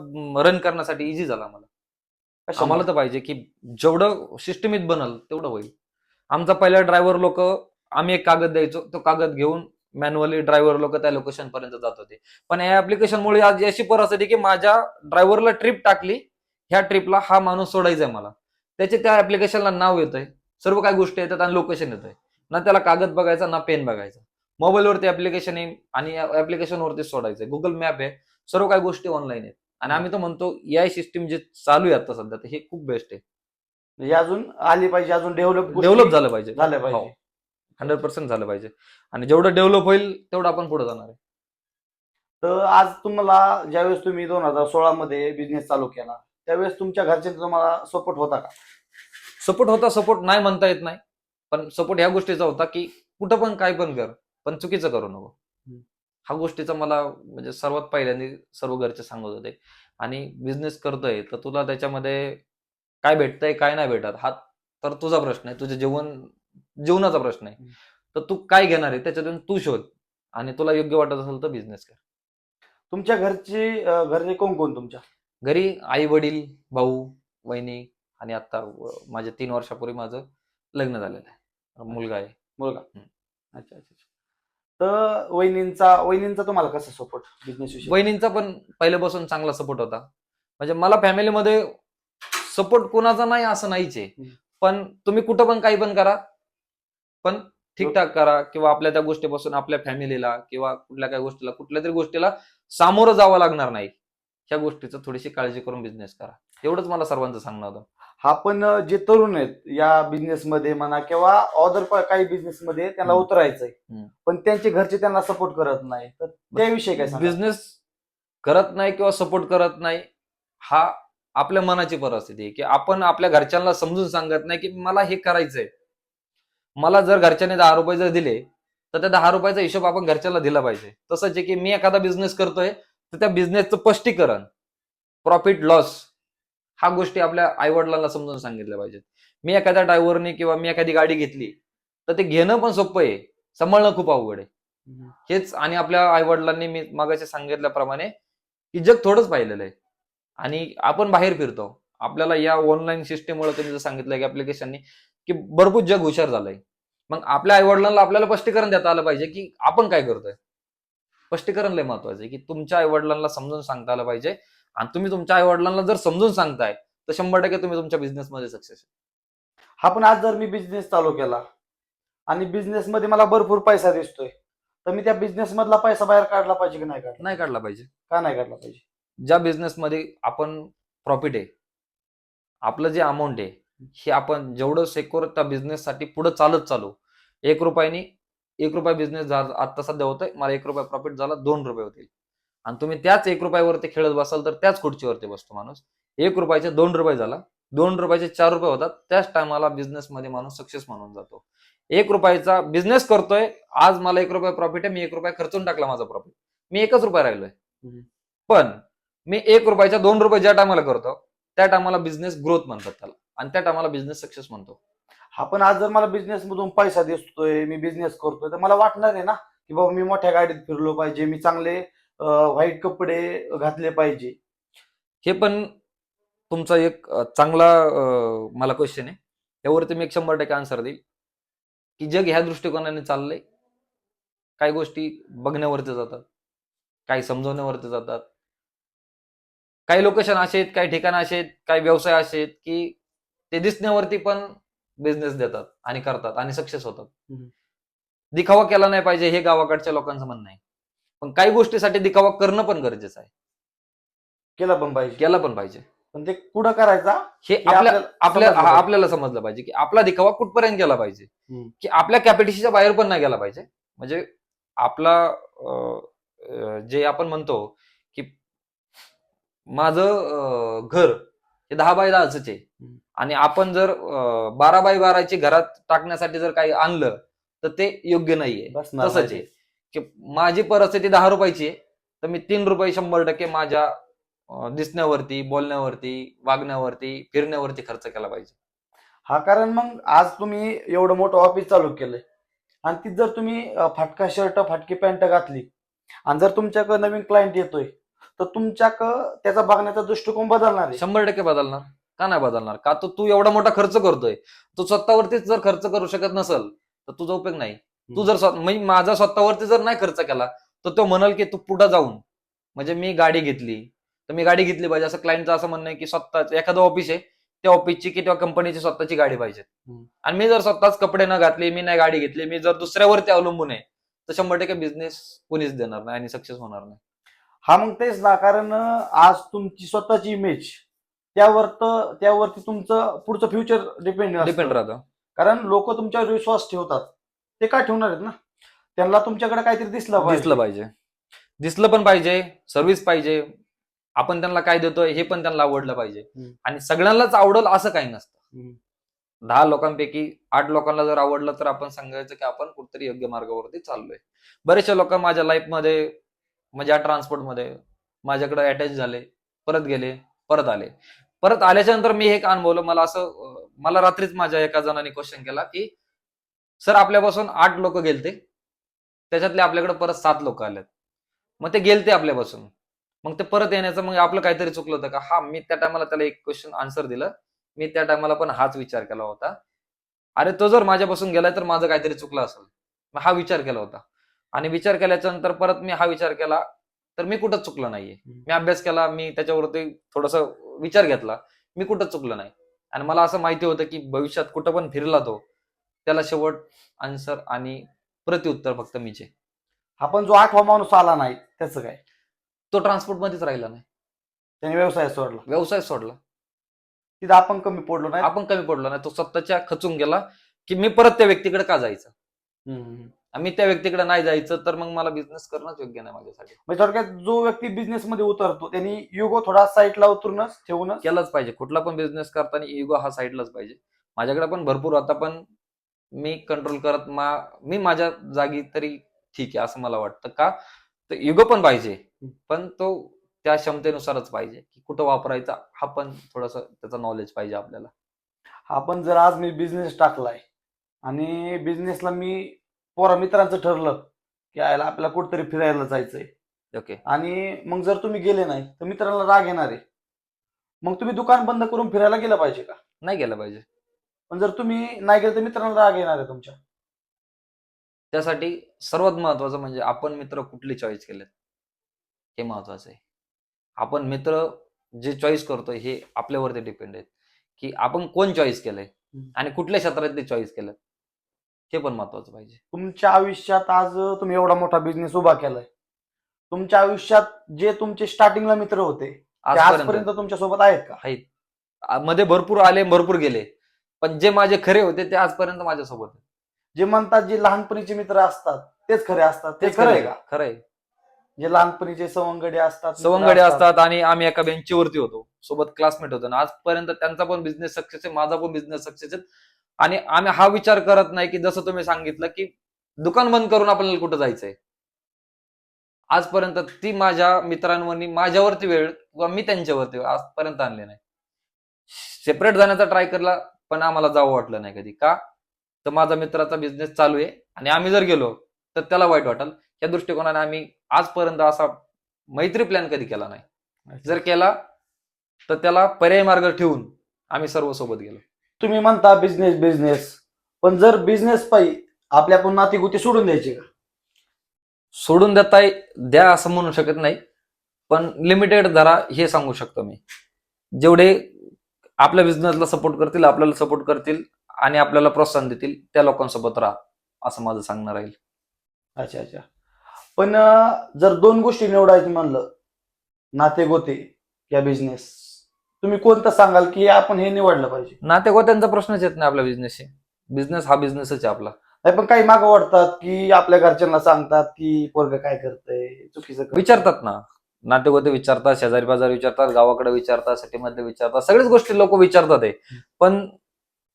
रन करण्यासाठी इझी झाला आम्हाला तर पाहिजे की जेवढं सिस्टमित बनल तेवढं होईल. आमचा पहिला ड्रायव्हर लोक आम्ही एक कागद द्यायचो, तो कागद घेऊन मॅन्युअली ड्रायव्हर लोक त्या लोकेशन पर्यंत जात होते. पण या ऍप्लिकेशनमुळे आज अशी परिस्थिती की माझ्या ड्रायव्हरला ट्रिप टाकली, ह्या ट्रिपला हा माणूस सोडायचा मला, त्याचे त्या ऍप्लिकेशनला नाव येतंय, सर्व काही गोष्टी येतात आणि लोकेशन येतंय. ना त्याला कागद बघायचा ना पेन बघायचा, मोबाईलवरती ऍप्लिकेशन आहे आणि ऍप्लिकेशनवरती सोडायचंय. गुगल मॅप आहे, सर्व काही गोष्टी ऑनलाईन आहेत. आणि आम्ही तर म्हणतो या सिस्टीम जे चालू आहे आता सध्या हे खूप बेस्ट आहे. म्हणजे अजून आली पाहिजे, अजून डेव्हलप झालं पाहिजे. 100% झालं पाहिजे. आणि जेवढं डेव्हलप होईल तेवढं आपण पुढे जाणार आहे. तर आज तुम्हाला ज्यावेळेस तुम्ही 2016 मध्ये बिझनेस चालू केला त्यावेळेस तुमच्या घरच्यांचा तुम्हाला सपोर्ट होता का. सपोर्ट नाही म्हणता येत नाही, पण सपोर्ट ह्या गोष्टीचा होता की कुठं पण काय पण कर पण चुकीचं करू नको. हा गोष्टीचा मला म्हणजे सर्वात पहिल्यांदा सर्व घरचे सांगत होते. आणि बिझनेस करतोय तर तुला त्याच्यामध्ये काय भेटतंय काय नाही भेटत हा तर तुझा प्रश्न आहे, तुझ्या जीवनाचा प्रश्न आहे. तर तू काय घेणार आहे त्याच्यातून तू शोध आणि तुला योग्य वाटत असेल तर बिझनेस कर. तुमच्या घरचे कोण तुमच्या घरी आई वडील, भाऊ, वहिनी आणि आता माझ्या 3 वर्षापूर्वी माझं लग्न झालेलं आहे, मुलगा आहे. अच्छा. तर वहिनींचा तुम्हाला कसा सपोर्ट बिझनेस विषयी. वहिनींचा पण पहिल्यापासून चांगला सपोर्ट होता. म्हणजे मला फॅमिलीमध्ये सपोर्ट कोणाचा नाही असं नाहीच आहे, पण तुम्ही कुठं पण काही पण करा पण ठीकठाक करा किंवा आपल्या त्या गोष्टीपासून आपल्या फॅमिलीला किंवा कुठल्या काही गोष्टीला कुठल्या तरी गोष्टीला सामोरं जावं लागणार नाही, ह्या गोष्टीचं थोडीशी काळजी करून बिझनेस करा, एवढंच मला सर्वांचं सांगणं होतं. हा पण जे तरुण आहेत या बिझनेस मध्ये म्हणा किंवा अदर काही बिझनेस मध्ये त्यांना उतरायचंय पण त्यांचे घरचे त्यांना सपोर्ट करत नाही, तर त्याविषयी काय सांगा. बिझनेस करत नाही किंवा सपोर्ट करत नाही हा आपल्या मनाची परिस्थिती आहे की आपण आपल्या घरच्यांना समजून सांगत नाही की मला हे करायचंय. मला जर घरच्यांनी 10 रुपये जर दिले तर त्या 10 रुपयाचा हिशोब आपण घरच्यांना दिला पाहिजे. तसंच आहे की मी एखादा बिझनेस करतोय तर त्या बिझनेसचं स्पष्टीकरण, प्रॉफिट लॉस हा गोष्टी आपल्या आई वडिलांना समजून सांगितल्या पाहिजेत. मी एखाद्या ड्रायव्हरने किंवा मी एखादी गाडी घेतली तर ते घेणं पण सोपं आहे, सांभाळणं खूप अवघड आहे. हेच आणि आपल्या आई वडिलांनी मी मागाशी सांगितल्याप्रमाणे की जग थोडंच पाहिलेलं आहे आणि आपण बाहेर फिरतो. आपल्याला या ऑनलाईन सिस्टीममुळे तुम्ही जर सांगितलं की ऍप्लिकेशननी की भरपूर जग हुशार झालंय. मग आपल्या आई वडिलांना आपल्याला स्पष्टीकरण देता आलं पाहिजे की आपण काय करतोय. स्पष्टीकरण लय महत्वाचं आहे की तुमच्या आई वडिलांना समजून सांगता आलं पाहिजे आणि तुम्ही तुमच्या आई वडिलांना जर समजून सांगताय तर 100% तुम्ही तुमच्या बिझनेसमध्ये सक्सेस. हा पण आज जर मी बिझनेस चालू केला आणि बिझनेस मध्ये मला भरपूर पैसा दिसतोय, तर मी त्या बिझनेस मधला पैसा बाहेर काढला पाहिजे की नाही काढला? नाही काढला पाहिजे. का नाही काढला पाहिजे? ज्या बिझनेसमध्ये आपण प्रॉफिट आहे, आपलं जे अमाऊंट आहे हे आपण जेवढं सेक्युअर त्या बिझनेससाठी पुढे चालू 1 रुपयानी 1 रुपया बिझनेस आता सध्या होतोय, मला 1 रुपया प्रॉफिट झाला 2 रुपये होतील आणि तुम्ही त्याच 1 रुपयावरती खेळत बसाल तर त्याच खुर्चीवरती बसतो माणूस. 1 रुपयाचे 2 रुपये झाला, 2 रुपयाचे 4 रुपये होतात, त्याच टायमाला बिझनेसमध्ये माणूस सक्सेस म्हणून जातो. 1 रुपयाचा बिझनेस करतोय, आज मला 1 रुपया प्रॉफिट आहे, मी 1 रुपया खर्चून टाकला माझा प्रॉफिट, मी 1 रुपया राहिलोय. पण मी 1 रुपयाच्या 2 रुपये ज्या टायमाला करतो त्या टायमाला बिझनेस ग्रोथ म्हणतात त्याला आणि त्या टायमाला बिझनेस सक्सेस म्हणतो. हा पण आज जर मला बिझनेस मधून पैसा दिसतोय, मी बिझनेस करतोय, तर मला वाटणार आहे ना की बाबा मी मोठ्या गाडीत फिरलो पाहिजे, मी चांगले व्हाईट कपडे घातले पाहिजे. हे पण तुमचा एक चांगला मला क्वेश्चन आहे. त्यावरती मी 100% आन्सर देईल की जग ह्या दृष्टिकोनाने चाललंय. काही गोष्टी बघण्यावरती जातात, काही समजवण्यावरती जातात. काही लोकेशन असे आहेत, काही ठिकाणं असे आहेत, काही व्यवसाय असे आहेत की ते दिसण्यावरती पण बिझनेस देतात आणि करतात आणि सक्सेस होतात. दिखावा केला नाही पाहिजे हे गावाकडच्या लोकांचं म्हणणं आहे, पण काही गोष्टीसाठी दिखावा करणं पण गरजेचं आहे. केला पण पाहिजे. पण ते पुढं करायचा हे आपल्याला समजलं पाहिजे की आपला दिखावा कुठपर्यंत गेला पाहिजे, की आपल्या कॅपॅसिटीच्या बाहेर पण नाही गेला पाहिजे. म्हणजे आपला जे आपण म्हणतो की माझं घर हे 10x10च आहे आणि आपण जर 12x12ची घरात टाकण्यासाठी जर काही आणलं तर ते योग्य नाहीये. तसंच आहे की माझी परिस्थिती 10 रुपयाची आहे तर मी 3 रुपये 100% माझ्या दिसण्यावरती, बोलण्यावरती, वागण्यावरती, फिरण्यावरती खर्च केला पाहिजे. हा, कारण मग आज तुम्ही एवढं मोठं ऑफिस चालू केलंय आणि ती जर तुम्ही फाटका शर्ट फाटकी पॅन्ट घातली आणि जर तुमच्याकडे नवीन क्लायंट येतोय तर तुमच्याकडं त्याचा बघण्याचा दृष्टिकोन बदलणार आहे. 100% बदलणार. का नाही बदलणार? का तर तू एवढा मोठा खर्च करतोय, तू स्वतःवरतीच जर खर्च करू शकत नसल तर तुझा उपयोग नाही. तू जर म्हणजे माझा स्वतःवरती जर नाही खर्च केला तर तो म्हणाल की तू पुढे जाऊन म्हणजे मी गाडी घेतली तर मी गाडी घेतली पाहिजे असं क्लायंटचं असं म्हणणं आहे की स्वतःच एखादं ऑफिस आहे त्या ऑफिसची किंवा कंपनीची स्वतःची गाडी पाहिजे आणि मी जर स्वतःच कपडे न घातले, मी नाही गाडी घेतली, मी जर दुसऱ्यावरती अवलंबून आहे तर 100% बिझनेस कोणीच देणार नाही आणि सक्सेस होणार नाही. हा, मग तेच ना, कारण आज तुमची स्वतःची इमेज त्यावरती तुमचं पुढचं फ्युचर डिपेंड राहतं. कारण लोक तुमच्यावर विश्वास ठेवतात, ते काय ठेवणार आहेत ना, त्यांना तुमच्याकडे काहीतरी दिसलं पण पाहिजे, सर्व्हिस पाहिजे, आपण त्यांना काय देतोय हे पण त्यांना आवडलं पाहिजे आणि सगळ्यांनाच आवडलं असं काही नसतं. 10 लोकांपैकी 8 लोकांना जर आवडलं तर आपण सांगायचं की आपण कुठेतरी योग्य मार्गावरती चाललोय. बरेचसे लोक माझ्या लाईफमध्ये म्हणजे या ट्रान्सपोर्टमध्ये माझ्याकडे अटॅच झाले, परत गेले, परत आले. परत आल्याच्या नंतर मी हे अनुभवलं, मला रात्रीच माझ्या एका जणांनी क्वेश्चन केला की सर आपल्यापासून 8 लोक गेलते, त्याच्यातले आपल्याकडे परत 7 लोक आलेत, मग ते गेलते आपल्यापासून, मग ते परत येण्याचं मग आपलं काहीतरी चुकलं होतं का? हा, मी त्या टायमाला त्याला एक क्वेश्चन आन्सर दिलं. मी त्या टायमाला पण हाच विचार केला होता, अरे तो जर माझ्यापासून गेलाय तर माझं काहीतरी चुकलं असेल. हा विचार केला होता आणि विचार केल्याच्या नंतर परत मी हा विचार केला तर मी कुठंच चुकलं नाहीये. मी अभ्यास केला, मी त्याच्यावरती थोडस विचार घेतला, मी कुठंच चुकलं नाही आणि मला असं माहिती होतं की भविष्यात कुठं पण फिरला तो त्याला शेवट आन्सर आणि प्रतिउत्तर फक्त मीचे. आपण जो 8वा माणूस आला नाही त्याचं काय? तो ट्रान्सपोर्ट मध्येच राहिला नाही, त्याने व्यवसाय सोडला. तिथं आपण कमी पडलो नाही, तो स्वतःच्या खचून गेला की मी परत त्या व्यक्तीकडे का जायचं, मी त्या व्यक्तीकडे नाही जायचं तर मग मला बिझनेस करणंच योग्य नाही माझ्यासाठी. म्हणजे थोडक्यात जो व्यक्ती बिझनेस मध्ये उतरतो त्यांनी युगो थोडा साईडला उतरूनच ठेवूनच केलंच पाहिजे. कुठला पण बिझनेस करताना इगो हा साईडलाच पाहिजे. माझ्याकडे पण भरपूर आता, पण मी कंट्रोल करत मी माझ्या जागी तरी ठीक आहे असं मला वाटतं. का तर इगो पण पाहिजे, पण तो त्या क्षमतेनुसारच पाहिजे की कुठं वापरायचा, हा पण थोडंसं त्याचं नॉलेज पाहिजे आपल्याला. आपण जर आज मी बिझनेस टाकलाय आणि बिझनेसला मी पोरा मित्रांचं ठरलं की यायला आपल्याला कुठेतरी फिरायला जायचंय, ओके. आणि मग जर तुम्ही गेले नाही तर मित्रांना राग येणार आहे, मग तुम्ही दुकान बंद करून फिरायला गेलं पाहिजे का? नाही गेलं पाहिजे. पण जर तुम्ही नाही गेलं तर मित्रांना राग येणार आहे तुमच्या. त्यासाठी सर्वात महत्वाचं म्हणजे आपण मित्र कुठले चॉईस केलेत हे महत्वाचं आहे. आपण मित्र जे चॉईस करतोय हे आपल्यावरती डिपेंड आहेत की आपण कोण चॉईस केलंय आणि कुठल्या क्षेत्रात ते चॉईस केलं, हे पण महत्वाचं पाहिजे. तुमच्या आयुष्यात आज तुम्ही एवढा मोठा बिझनेस उभा केलाय, तुमच्या आयुष्यात जे तुमचे स्टार्टिंगला मित्र होते ते आजपर्यंत तुमच्या सोबत आहेत का? आहेत. मध्ये भरपूर आले, भरपूर गेले, पण जे माझे खरे होते ते आजपर्यंत माझ्यासोबत आहेत. जे म्हणतात जे लहानपणीचे मित्र असतात तेच खरे असतात, ते खरं आहे का? खरं आहे. जे लहानपणीचे सवंगडी असतात आणि आम्ही एका बेंचवरती होतो, सोबत क्लासमेट होतो ना, आजपर्यंत त्यांचा पण बिझनेस सक्सेस आहे, माझा पण बिझनेस सक्सेस आहे. आणि आम्ही हा विचार करत नाही की जसं तुम्ही सांगितलं की दुकान बंद करून आपल्याला कुठं जायचंय. आजपर्यंत ती माझ्या मित्रांवर माझ्यावरती वेळ किंवा मी त्यांच्यावरती आजपर्यंत आणले नाही. सेपरेट जाण्याचा ट्राय केला पण आम्हाला जावं वाटलं नाही कधी. का तर माझा मित्राचा बिझनेस चालू आहे आणि आम्ही जर गेलो तर त्याला वाईट वाटेल, या दृष्टिकोनाने आम्ही आजपर्यंत असा मैत्री प्लॅन कधी केला नाही. जर केला तर त्याला पर्याय मार्ग ठेवून आम्ही सर्व सोबत गेलो. तुम्ही म्हणता बिझनेस, पण जर बिझनेस पाहिजे आपल्या पण नातीगोती सोडून द्यायची का? सोडून द्या असं म्हणू शकत नाही, पण लिमिटेड धरा हे सांगू शकतो मी. जेवढे आपल्या बिझनेसला सपोर्ट करतील, आपल्याला सपोर्ट करतील आणि आपल्याला प्रोत्साहन देतील त्या लोकांसोबत राहा, असं माझं सांगणं राहील. अच्छा. पण जर दोन गोष्टी निवडायची म्हणलं, नातेगोते या बिझनेस, तुम्ही कोणतं सांगाल की आपण हे निवडलं पाहिजे? नातेगोत्यांचा प्रश्नच येत नाही आपल्या बिझनेसशी. बिझनेस हा बिझनेसच आहे आपला. नाही, पण काही मागं वाटतात की आपल्या घरच्यांना सांगतात की पोरगं काय करतंय, चुकीचं करतंय. विचारतात ना, नातेगोते विचारतात, शेजारी पाजारी विचारतात, गावाकडे विचारतात, सिटीमध्ये विचारतात, सगळ्याच गोष्टी लोक विचारतात आहे. पण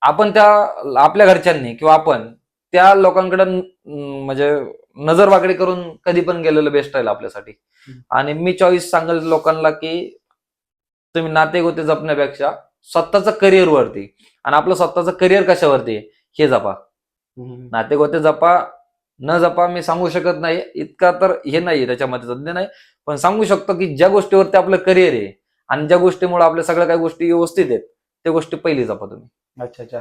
आपण आपल्या घरच्यांनी किंवा आपण त्या लोकांकडे म्हणजे नजर वाकडी करून कधी पण गेलेलं बेस्ट राहील आपल्यासाठी. आणि मी चॉईस सांगेल लोकांना की तुम्ही नातेगोते जपण्यापेक्षा स्वतःचं करिअर वरती, आणि आपलं स्वतःचं करिअर कशावरती हे जपा. नातेगोते जपा न जपा मी सांगू शकत नाही, इतका तर हे नाही त्याच्यामध्ये सध्या नाही, पण सांगू शकतो की ज्या गोष्टीवरती आपलं करिअर आहे आणि ज्या गोष्टीमुळे आपल्या सगळ्या काही गोष्टी व्यवस्थित आहेत त्या गोष्टी पहिली जपा तुम्ही. अच्छा.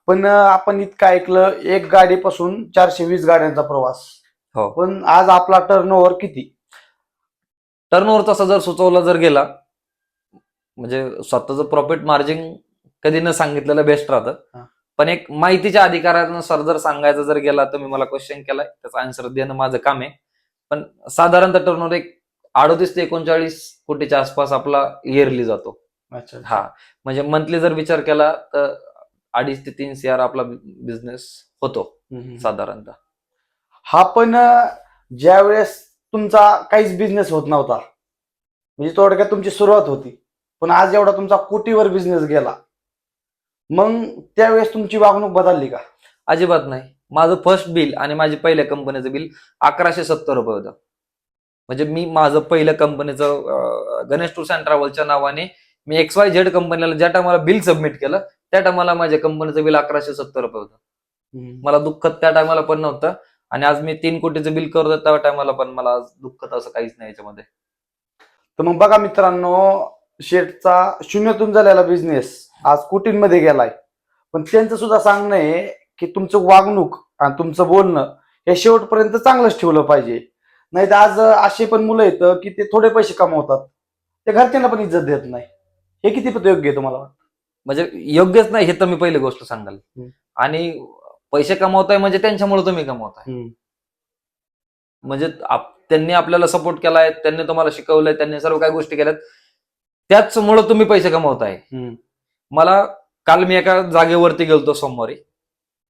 पण आपण इतकं ऐकलं, एक गाडीपासून 420 गाड्यांचा प्रवास. हो. पण आज आपला टर्नओव्हर किती? टर्नओव्हर तसा जर सुचवला जर गेला, म्हणजे स्वतःचं प्रॉफिट मार्जिन कधी न सांगितलेलं बेस्ट राहतं. पण एक माहितीच्या अधिकारानुसार जर सांगायचं जर गेला, तर मी मला क्वेश्चन केलाय त्याचा आन्सर देणं माझं काम आहे. पण साधारणतः टर्नओव्हर एक 38 ते 39 कोटीच्या आसपास आपला इयरली जातो. अच्छा. हा, म्हणजे मंथली जर विचार केला तर 2.5 ते 3 CR आपला बिझनेस होतो साधारणतः. हा, पण ज्या वेळेस तुमचा काहीच बिझनेस होत नव्हता, म्हणजे थोडक्यात तुमची सुरुवात होती, पण आज एवढा तुमचा कोटीवर बिझनेस गेला, मग त्यावेळेस तुमची वागणूक बदलली का? अजिबात नाही. माझं फर्स्ट बिल आणि माझी पहिल्या कंपनीचं बिल 1170 रुपये होतं. म्हणजे मी माझं पहिल्या कंपनीचं गणेश टूर्स अँड ट्रॅव्हल्सच्या नावाने मी XYZ कंपनीला ज्या टायमाला बिल सबमिट केलं त्या टायमाला माझ्या कंपनीचं बिल 1170 रुपये होतं. मला दुःख त्या टायमाला पण नव्हतं, आणि आज मी 3 कोटीचं बिल करतो त्या टायमाला पण मला आज दुःख असं काहीच नाही याच्यामध्ये. तर मग बघा मित्रांनो, शेठचा शून्यातून झालेला बिझनेस आज कोटींमध्ये गेलाय. पण त्यांचं सुद्धा सांगणं आहे की तुमचं वागणूक आणि तुमचं बोलणं हे शेवटपर्यंत चांगलंच ठेवलं पाहिजे. नाही तर आज असे पण मुलं येतं की ते थोडे पैसे कमवतात, ते घरच्यांना पण इज्जत देत नाही. हे किती योग्य आहे तुम्हाला वाटतं? म्हणजे योग्यच नाही हे तर मी पहिली गोष्ट सांगाल. आणि पैसे कमवताय म्हणजे त्यांच्यामुळे तुम्ही कमवताय. म्हणजे त्यांनी आपल्याला सपोर्ट केलाय, त्यांनी तुम्हाला शिकवलंय, त्यांनी सर्व काही गोष्टी केल्यात, त्याचमुळे तुम्ही पैसे कमवताय. मला काल मी एका जागेवरती गेलतो सोमवारी,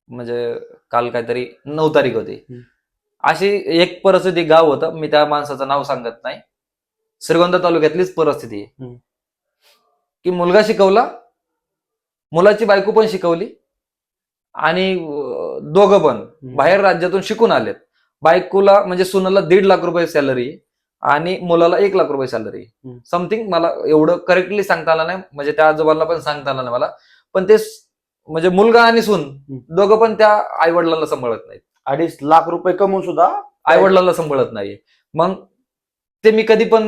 म्हणजे काल काहीतरी 9 तारीख होती. अशी एक परिस्थिती, गाव होतं, मी त्या माणसाचं नाव सांगत नाही, श्रीगोंदा तालुक्यातलीच परिस्थिती आहे की मुलगा शिकवला, मुलाची बायको पण शिकवली, आणि दोघं पण बाहेर राज्यातून शिकून आलेत. बायकोला म्हणजे सुनाला 1.5 लाख रुपये सॅलरी आणि मुलाला 1 लाख रुपये सॅलरी समथिंग. मला एवढं करेक्टली सांगता आलं नाही, म्हणजे त्या आजोबाला पण सांगता आलं नाही मला. पण ते म्हणजे मुलगा आणि सून दोघं पण त्या आई वडिलांना सांभाळत नाहीत. 2.5 लाख रुपये कमवून सुद्धा आई वडिलांना सांभाळत नाहीये. मग ते मी कधी पण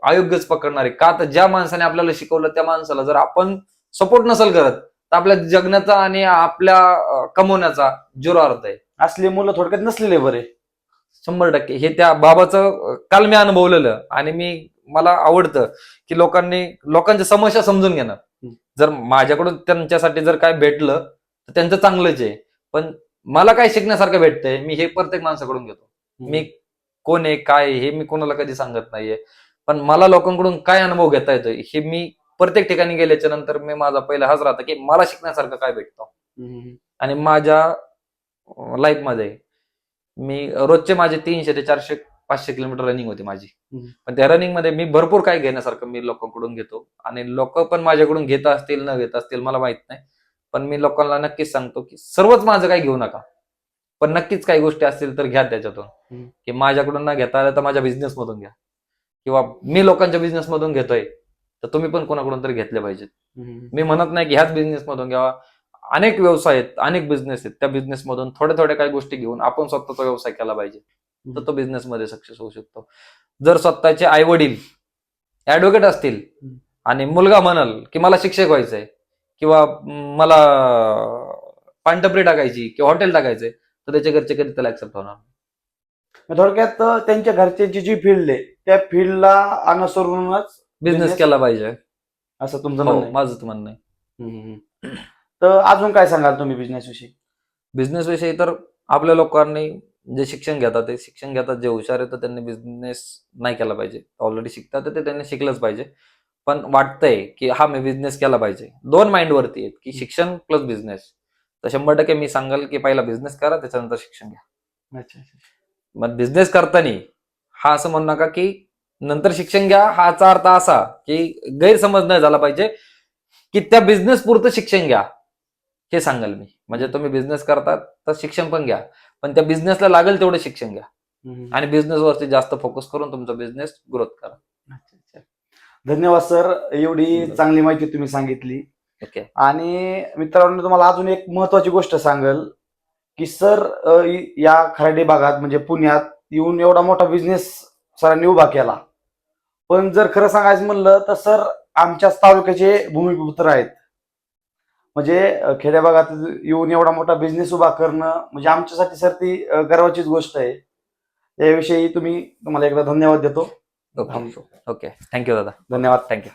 अयोग्यच पकडणार आहे. का तर ज्या माणसाने आपल्याला शिकवलं त्या माणसाला जर आपण सपोर्ट नसेल करत तर आपल्या जगण्याचा आणि आपल्या कमवण्याचा झिरो अर्थ आहे. असले मुलं थोडक्यात नसलेले बरे. 100% हे त्या बाबाचं काल मी अनुभवलेलं. आणि मला आवडतं की लोकांच्या समस्या समजून घेणं. जर माझ्याकडून त्यांच्यासाठी जर काय भेटलं तर त्यांचं चांगलंच आहे. पण मला काय शिकण्यासारखं भेटतंय मी हे प्रत्येक माणसाकडून घेतो. मी कोण आहे काय हे मी कोणाला कधी सांगत नाहीये. पण मला लोकांकडून काय अनुभव घेता येतोय हे मी प्रत्येक ठिकाणी गेल्याच्या नंतर मी माझा पहिला हाच राहतं की मला शिकण्यासारखं काय भेटतं. आणि माझ्या लाईफमध्ये मी रोजचे माझे 300 ते 400 500 किलोमीटर रनिंग होती माझी. पण त्या रनिंग मध्ये मी भरपूर काय घेण्यासारखं मी लोकांकडून घेतो. आणि लोक पण माझ्याकडून घेत असतील न घेत असतील मला माहित नाही. पण मी लोकांना नक्कीच सांगतो की सर्वच माझं काही घेऊ नका, पण नक्कीच काही गोष्टी असतील तर घ्या त्याच्यातून. की माझ्याकडून न घेता आलं तर माझ्या बिझनेस मधून घ्या, किंवा मी लोकांच्या बिझनेस मधून घेतोय तर तुम्ही पण कोणाकडून तरी घेतले पाहिजेत. मी म्हणत नाही की ह्याच बिझनेस मधून घ्यावा. अनेक व्यवसाय आहेत, अनेक बिझनेस आहेत. त्या बिझनेस मधून थोड्या थोड्या काही गोष्टी घेऊन आपण स्वतःचा व्यवसाय केला पाहिजे, तर तो बिझनेस मध्ये सक्सेस होऊ शकतो. जर स्वतःचे आई वडील ऍडव्होकेट असतील आणि मुलगा म्हणाल की मला शिक्षक व्हायचंय किंवा मला पानटपरी टाकायची किंवा हॉटेल टाकायचंय, तर त्याच्या घरचे कधी त्याला ऍक्सेप्ट होणार. थोडक्यात त्यांच्या घरच्यांची जी फील्ड आहे त्या फील्डला अनुसरूनच बिझनेस केला पाहिजे असं तुमचं म्हणणं आहे. माझं तर म्हणणं आहे. तर अजून काय सांगाल तुम्ही बिझनेस विषयी? बिझनेस विषयी तर आपल्या लोकांनी जे शिक्षण घेतात ते शिक्षण घेतात, जे हुशार आहे तर त्यांनी बिझनेस नाही केला पाहिजे. ऑलरेडी शिकतात तर ते त्यांनी शिकलंच पाहिजे. पण वाटतंय की हा मी बिझनेस केला पाहिजे, 2 माइंड वरती आहेत की शिक्षण प्लस बिझनेस. तर 100% मी सांगाल की पहिला बिझनेस करा त्याच्यानंतर शिक्षण घ्या. अच्छा. मग बिझनेस करताना हा असं म्हणू नका की नंतर शिक्षण घ्या. हाचा अर्थ असा की गैरसमज नाही झाला पाहिजे की त्या बिझनेस पुरतं शिक्षण घ्या, हे सांगाल मी. म्हणजे तुम्ही बिझनेस करतात तर शिक्षण पण घ्या, पण त्या बिझनेसला लागेल तेवढं शिक्षण घ्या आणि बिझनेसवरती जास्त फोकस करून तुमचा बिझनेस ग्रोथ करा. धन्यवाद सर, एवढी चांगली माहिती तुम्ही सांगितली. ओके. आणि मित्रांनो तुम्हाला अजून एक महत्वाची गोष्ट सांगेल की सर या खराडे भागात म्हणजे पुण्यात येऊन एवढा मोठा बिझनेस सरांनी उभा केला. पण जर खरं सांगायचं म्हणलं तर सर आमच्याच तालुक्याचे भूमिपुत्र आहेत. म्हणजे खेड्या भागात येऊन एवढा मोठा बिझनेस उभा करणं म्हणजे आमच्यासाठी सर ती गर्वाचीच गोष्ट आहे. याविषयी तुम्हाला एकदा धन्यवाद देतो. ओके. थँक्यू दादा. धन्यवाद. थँक्यू.